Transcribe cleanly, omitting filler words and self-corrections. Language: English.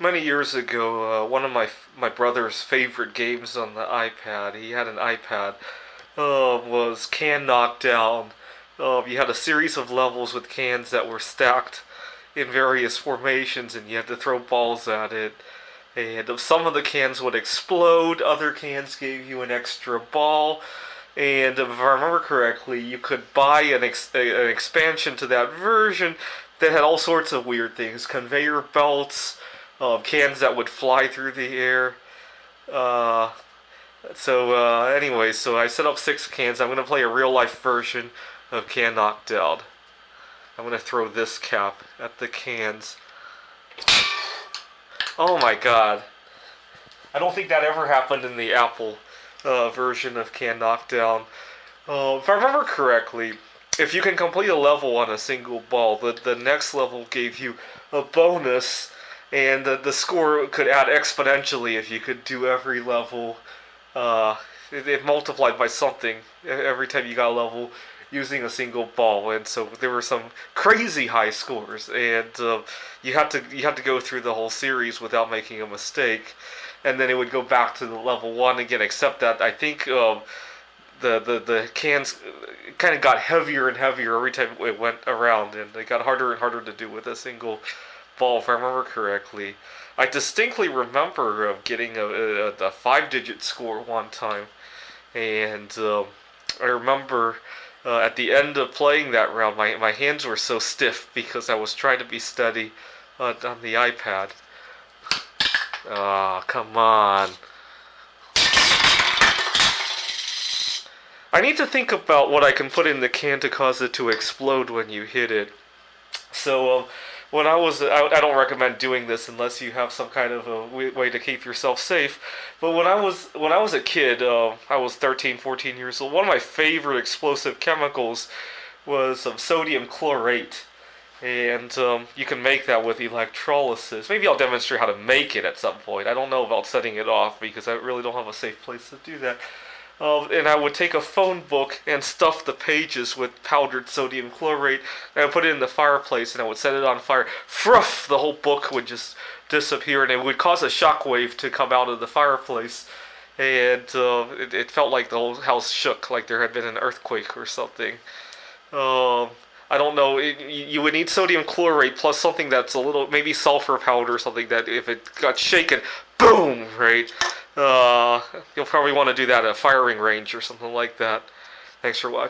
Many years ago, one of my brother's favorite games on the iPad, he had an iPad, was Can Knockdown. You had a series of levels with cans that were stacked in various formations, and you had to throw balls at it. And some of the cans would explode, other cans gave you an extra ball. And if I remember correctly, you could buy an expansion to that version that had all sorts of weird things: conveyor belts, cans that would fly through the air. Uh, anyway, so I set up 6 cans. I'm gonna play a real life version of Can Knockdown. I'm gonna throw this cap at the cans. Oh my god! I don't think that ever happened in the Apple version of Can Knockdown. If I remember correctly, if you can complete a level on a single ball, the next level gave you a bonus, and the score could add exponentially if you could do every level. It multiplied by something every time you got a level using a single ball, and so there were some crazy high scores, and you had to go through the whole series without making a mistake, and then it would go back to the level one again. Except that I think the cans kind of got heavier and heavier every time it went around, and it got harder and harder to do with a single ball, if I remember correctly. I distinctly remember getting a 5-digit score one time, and I remember at the end of playing that round, my hands were so stiff because I was trying to be steady on the iPad. Ah, oh, come on. I need to think about what I can put in the can to cause it to explode when you hit it. So, when I don't recommend doing this unless you have some kind of a way to keep yourself safe. But when I was a kid, I was 13, 14 years old. One of my favorite explosive chemicals was sodium chlorate, and you can make that with electrolysis. Maybe I'll demonstrate how to make it at some point. I don't know about setting it off because I really don't have a safe place to do that. And I would take a phone book and stuff the pages with powdered sodium chlorate, and I would put it in the fireplace, and I would set it on fire. Fruff! The whole book would just disappear, and it would cause a shockwave to come out of the fireplace, and it felt like the whole house shook, like there had been an earthquake or something. I don't know. You would need sodium chlorate plus something that's a little, maybe sulfur powder or something that if it got shaken, boom, right? You'll probably want to do that at a firing range or something like that. Thanks for watching.